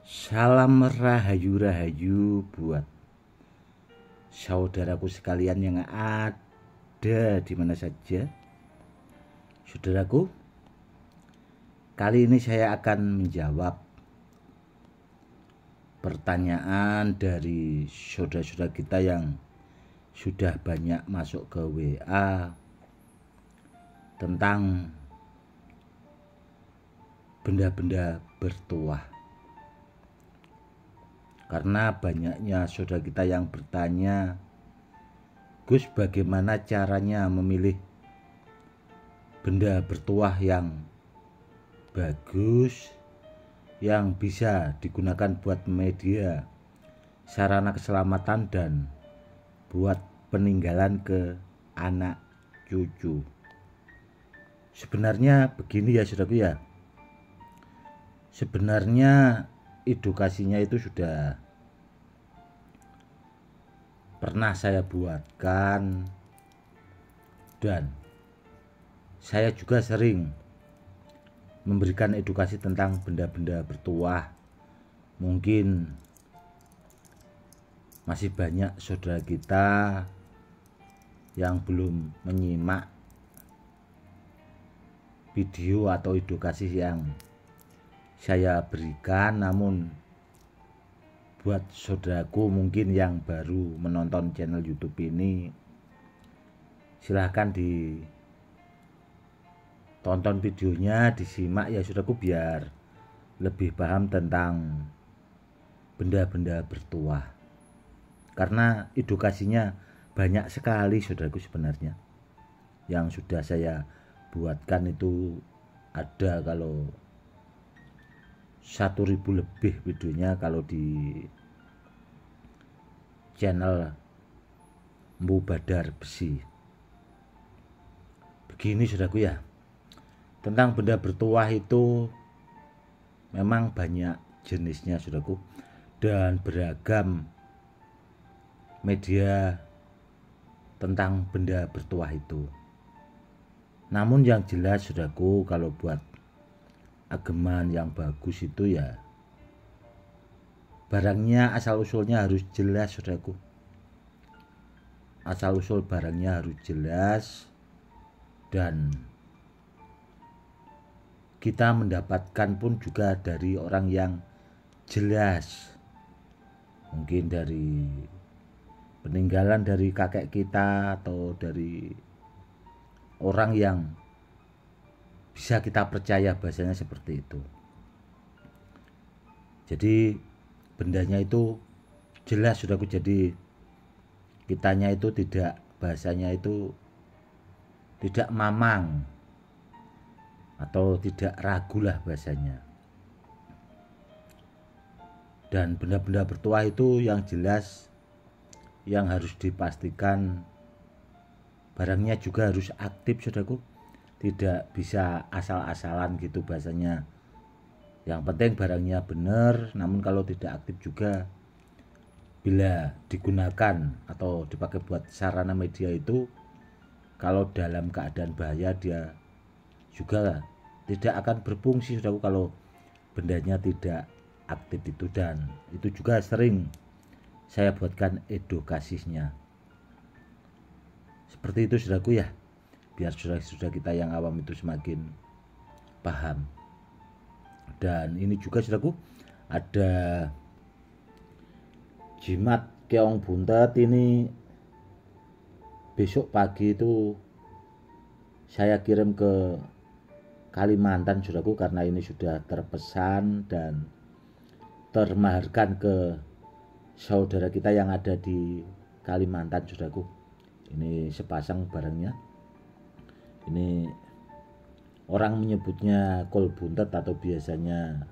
Salam rahayu-rahayu buat saudaraku sekalian yang ada di mana saja. Saudaraku, kali ini saya akan menjawab pertanyaan dari saudara-saudara kita yang sudah banyak masuk ke WA tentang benda-benda bertuah. Karena banyaknya saudara kita yang bertanya, Gus, bagaimana caranya memilih benda bertuah yang bagus, yang bisa digunakan buat media, sarana keselamatan, dan buat peninggalan ke anak cucu. Sebenarnya begini ya saudaraku ya, sebenarnya edukasinya itu sudah pernah saya buatkan, dan saya juga sering memberikan edukasi tentang benda-benda bertuah. Mungkin masih banyak saudara kita yang belum menyimak video atau edukasi yang saya berikan, namun buat saudaraku mungkin yang baru menonton channel YouTube ini, silahkan ditonton videonya, disimak ya saudaraku, biar lebih paham tentang benda-benda bertuah. Karena edukasinya banyak sekali saudaraku sebenarnya. Yang sudah saya buatkan itu ada kalau 1000 lebih videonya kalau di channel Mbu Badar Besi. Begini saudaraku ya, tentang benda bertuah itu memang banyak jenisnya saudaraku, dan beragam media tentang benda bertuah itu. Namun yang jelas saudaraku, kalau buat ageman yang bagus itu ya barangnya asal usulnya harus jelas saudaraku. Asal usul barangnya harus jelas, dan kita mendapatkan pun juga dari orang yang jelas. Mungkin dari peninggalan dari kakek kita atau dari orang yang bisa kita percaya, bahasanya seperti itu. Jadi bendanya itu jelas saudaraku, jadi kitanya itu tidak, bahasanya itu tidak mamang atau tidak ragu lah bahasanya. Dan benda-benda bertuah itu yang jelas, yang harus dipastikan barangnya juga harus aktif saudaraku, tidak bisa asal-asalan gitu bahasanya. Yang penting barangnya benar, namun kalau tidak aktif juga, bila digunakan atau dipakai buat sarana media itu, kalau dalam keadaan bahaya dia juga tidak akan berfungsi saudaraku kalau bendanya tidak aktif itu. Dan itu juga sering saya buatkan edukasinya seperti itu saudaraku ya, biar saudara kita yang awam itu semakin paham. Dan ini juga saudaraku, ada jimat keong buntet ini besok pagi itu saya kirim ke Kalimantan saudaraku, karena ini sudah terpesan dan termaharkan ke saudara kita yang ada di Kalimantan saudaraku. Ini sepasang barangnya. Ini orang menyebutnya kol buntet, atau biasanya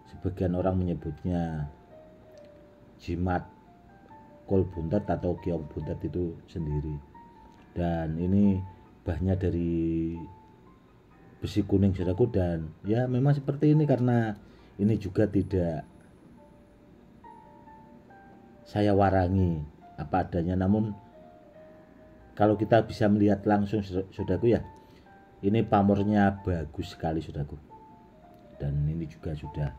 sebagian orang menyebutnya jimat kol buntet atau keong buntet itu sendiri. Dan ini bahannya dari besi kuning saudaraku, dan ya memang seperti ini karena ini juga tidak saya warangi apa adanya. Namun kalau kita bisa melihat langsung saudaraku ya, ini pamornya bagus sekali saudaraku. Dan ini juga sudah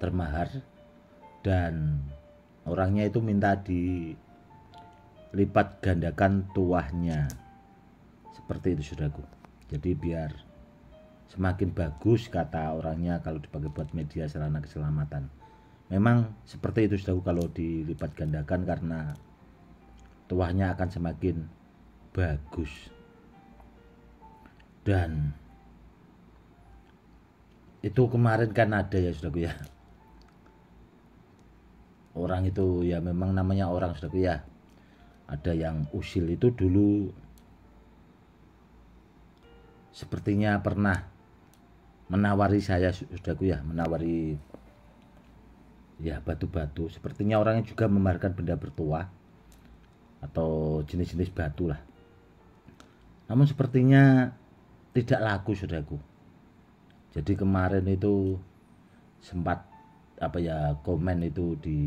termahar dan orangnya itu minta dilipat gandakan tuahnya. Seperti itu saudaraku. Jadi biar semakin bagus kata orangnya kalau dipakai buat media sarana keselamatan. Memang seperti itu saudaraku kalau dilipat gandakan karena tuahnya akan semakin bagus. Dan itu kemarin kan ada ya saudaraku ya, orang itu ya memang namanya orang saudaraku ya, ada yang usil itu dulu sepertinya pernah menawari saya saudaraku ya, menawari ya batu-batu, sepertinya orangnya juga memamerkan benda bertuah atau jenis-jenis batu lah, namun sepertinya tidak laku saudaraku. Jadi kemarin itu sempat komen itu di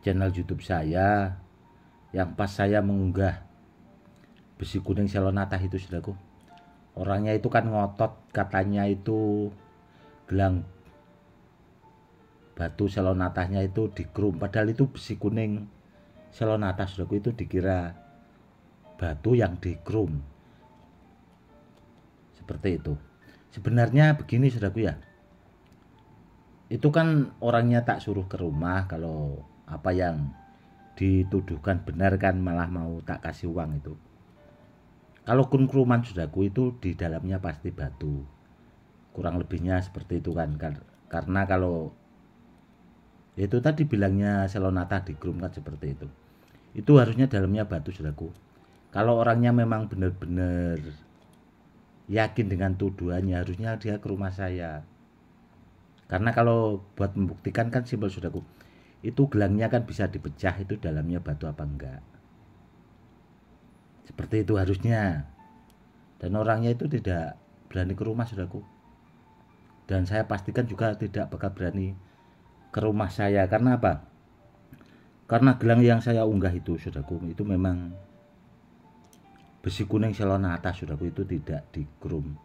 channel YouTube saya, yang pas saya mengunggah besi kuning Selonata itu saudaraku, orangnya itu kan ngotot katanya itu gelang batu Selonatanya itu dikrum, padahal itu besi kuning Selonata saudaraku, itu dikira batu yang dikrum. Seperti itu. Sebenarnya begini saudaraku ya, itu kan orangnya tak suruh ke rumah, kalau apa yang dituduhkan benar kan malah mau tak kasih uang itu. Kalau kruman saudaraku itu di dalamnya pasti batu, kurang lebihnya seperti itu kan. Karena kalau itu tadi bilangnya Selonata dikrum kan seperti itu harusnya dalamnya batu saudaraku. Kalau orangnya memang benar-benar yakin dengan tuduhannya, harusnya dia ke rumah saya. Karena kalau buat membuktikan kan simpel saudaraku, itu gelangnya kan bisa dipecah itu dalamnya batu apa enggak. Seperti itu harusnya. Dan orangnya itu tidak berani ke rumah saudaraku. Dan saya pastikan juga tidak bakal berani ke rumah saya. Karena apa? Karena gelang yang saya unggah itu saudaraku, itu memang besi kuning Selonata saudaraku, itu tidak dikrum.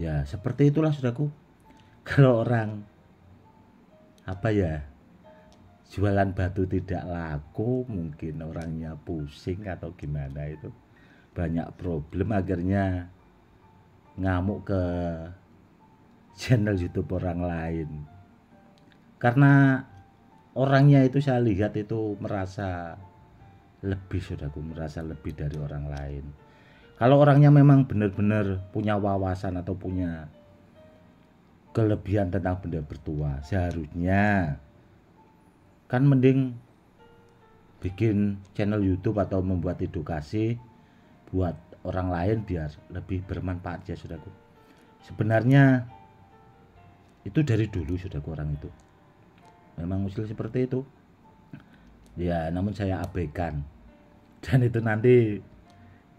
Ya seperti itulah saudaraku. Kalau orang jualan batu tidak laku, mungkin orangnya pusing atau gimana, itu banyak problem, akhirnya ngamuk ke channel YouTube orang lain. Karena orangnya itu saya lihat itu merasa lebih saudaraku, merasa lebih dari orang lain. Kalau orangnya memang benar-benar punya wawasan atau punya kelebihan tentang benda bertuah, seharusnya kan mending bikin channel YouTube atau membuat edukasi buat orang lain biar lebih bermanfaat ya saudaraku. Sebenarnya itu dari dulu saudaraku, orang itu memang usil seperti itu ya, namun saya abaikan. Dan itu nanti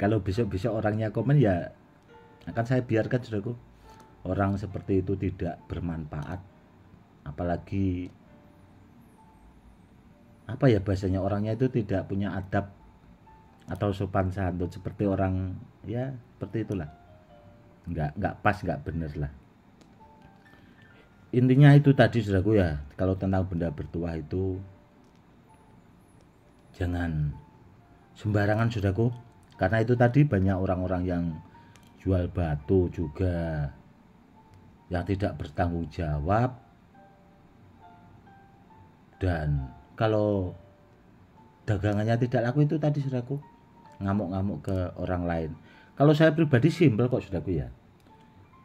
kalau besok-besok orangnya komen ya akan saya biarkan saudaraku. Orang seperti itu tidak bermanfaat, apalagi bahasanya, orangnya itu tidak punya adab atau sopan santun, seperti orang ya seperti itulah, nggak pas, nggak bener lah. Intinya itu tadi saudaraku ya, kalau tentang benda bertuah itu jangan sembarangan saudaraku. Karena itu tadi banyak orang-orang yang jual batu juga yang tidak bertanggung jawab, dan kalau dagangannya tidak laku itu tadi saudaraku, ngamuk-ngamuk ke orang lain. Kalau saya pribadi simpel kok saudaraku ya,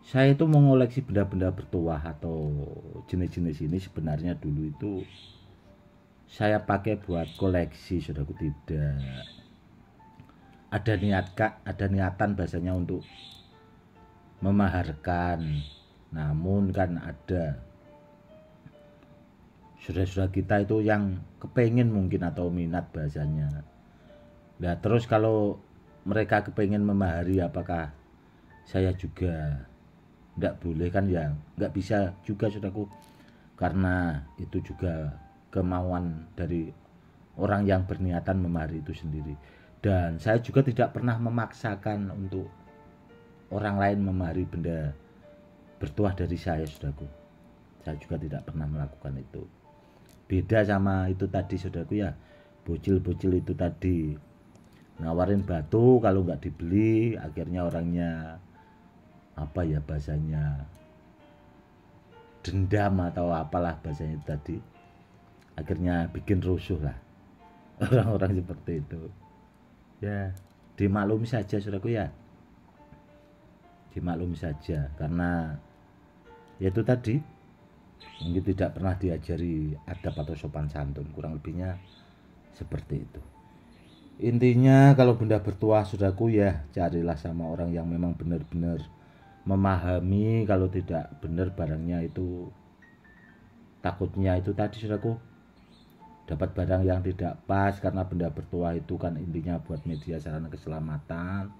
saya itu mengoleksi benda-benda bertuah atau jenis-jenis ini sebenarnya dulu itu saya pakai buat koleksi saudaraku, tidak ada niatan bahasanya untuk memaharkan. Namun kan ada saudara-saudara kita itu yang kepengen mungkin atau minat bahasanya. Nah terus kalau mereka kepengen memahari, apakah saya juga tidak boleh? Kan ya nggak bisa juga saudaraku, karena itu juga kemauan dari orang yang berniatan memahari itu sendiri. Dan saya juga tidak pernah memaksakan untuk orang lain memahari benda bertuah dari saya, saudaraku. Saya juga tidak pernah melakukan itu. Beda sama itu tadi, saudaraku ya. Bocil-bocil itu tadi nawarin batu, kalau nggak dibeli akhirnya orangnya apa ya bahasanya, dendam atau apalah bahasanya itu tadi, akhirnya bikin rusuh lah. Orang-orang seperti itu ya, dimaklumi saja, saudaraku ya, dimaklumi saja, karena ya itu tadi mungkin tidak pernah diajari adab atau sopan santun, kurang lebihnya seperti itu. Intinya kalau benda bertuah, saudaraku ya, carilah sama orang yang memang benar-benar memahami. Kalau tidak benar barangnya itu, takutnya itu tadi, saudaraku, dapat barang yang tidak pas, karena benda bertuah itu kan intinya buat media sarana keselamatan,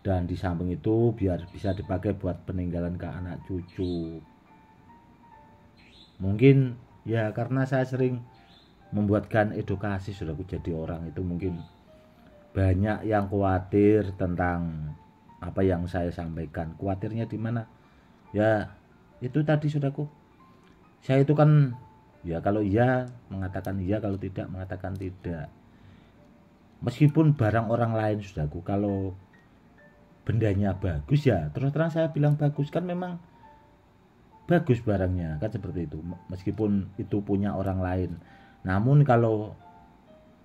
dan di samping itu biar bisa dipakai buat peninggalan ke anak cucu. Mungkin ya karena saya sering membuatkan edukasi, saudaraku, jadi orang itu mungkin banyak yang khawatir tentang apa yang saya sampaikan. Khawatirnya di mana? Ya itu tadi, saudaraku, saya itu kan ya kalau iya mengatakan iya, kalau tidak mengatakan tidak. Meskipun barang orang lain, saudaraku, kalau bendanya bagus ya terus terang saya bilang bagus, kan memang bagus barangnya, kan seperti itu. Meskipun itu punya orang lain, namun kalau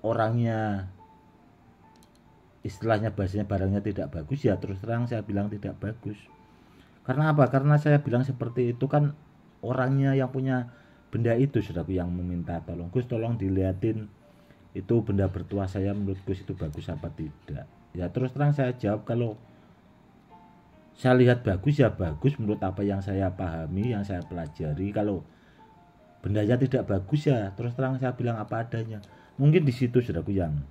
orangnya istilahnya bahasanya barangnya tidak bagus, ya terus terang saya bilang tidak bagus. Karena apa? Karena saya bilang seperti itu kan orangnya yang punya benda itu, saudaraku, yang meminta tolong, Gus tolong dilihatin itu benda bertuah saya, menurut Gus itu bagus apa tidak. Ya terus terang saya jawab, kalau saya lihat bagus ya bagus menurut apa yang saya pahami, yang saya pelajari. Kalau bendanya tidak bagus ya terus terang saya bilang apa adanya. Mungkin di situ, saudaraku, yang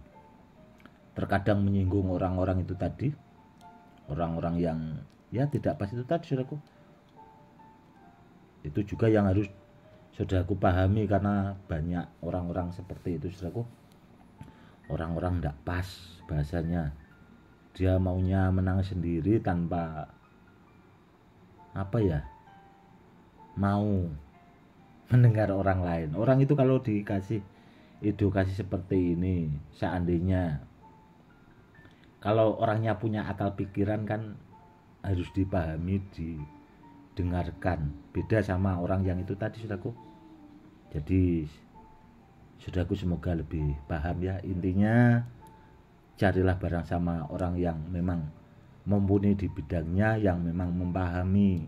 terkadang menyinggung orang-orang itu tadi, orang-orang yang ya tidak pas itu tadi, saudaraku. Itu juga yang harus saudaraku pahami, karena banyak orang-orang seperti itu, saudaraku. Orang-orang tidak pas bahasanya, dia maunya menang sendiri tanpa apa ya, mau mendengar orang lain. Orang itu kalau dikasih edukasi seperti ini, seandainya kalau orangnya punya akal pikiran kan harus dipahami, didengarkan. Beda sama orang yang itu tadi, saudaraku. Jadi saudaraku semoga lebih paham ya. Intinya carilah barang sama orang yang memang mumpuni di bidangnya, yang memang memahami.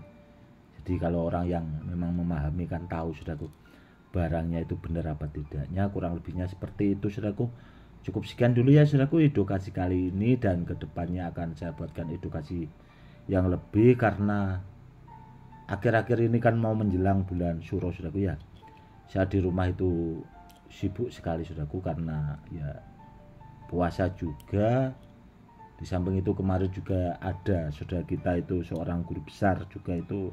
Jadi kalau orang yang memang memahami kan tahu, saudaraku, barangnya itu benar apa tidaknya. Kurang lebihnya seperti itu, saudaraku. Cukup sekian dulu ya, saudaraku, edukasi kali ini, dan kedepannya akan saya buatkan edukasi yang lebih, karena akhir-akhir ini kan mau menjelang bulan Syuro, saudaraku ya. Saya di rumah itu sibuk sekali, saudaraku, karena ya puasa juga. Di samping itu kemarin juga ada saudara kita itu seorang guru besar juga, itu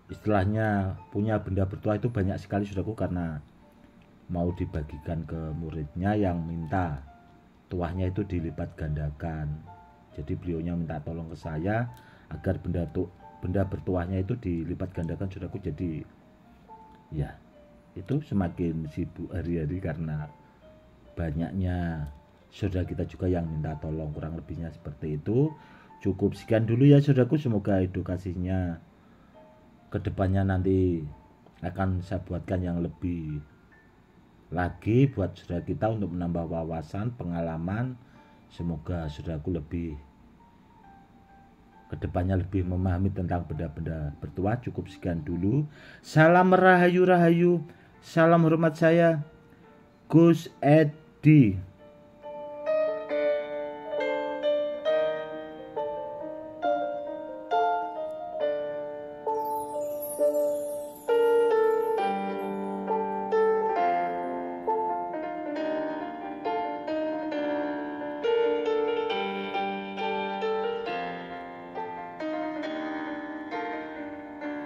istilahnya punya benda bertuah itu banyak sekali, saudaraku, karena mau dibagikan ke muridnya yang minta tuahnya itu dilipat gandakan. Jadi beliaunya minta tolong ke saya agar benda bertuahnya itu dilipat gandakan, saudaraku. Jadi ya itu semakin sibuk hari-hari karena banyaknya saudara kita juga yang minta tolong, kurang lebihnya seperti itu. Cukup sekian dulu ya, saudaraku, semoga edukasinya kedepannya nanti akan saya buatkan yang lebih lagi buat saudara kita untuk menambah wawasan, pengalaman. Semoga saudaraku lebih kedepannya lebih memahami tentang benda-benda bertuah. Cukup sekian dulu. Salam rahayu, salam hormat, saya Gus Edi.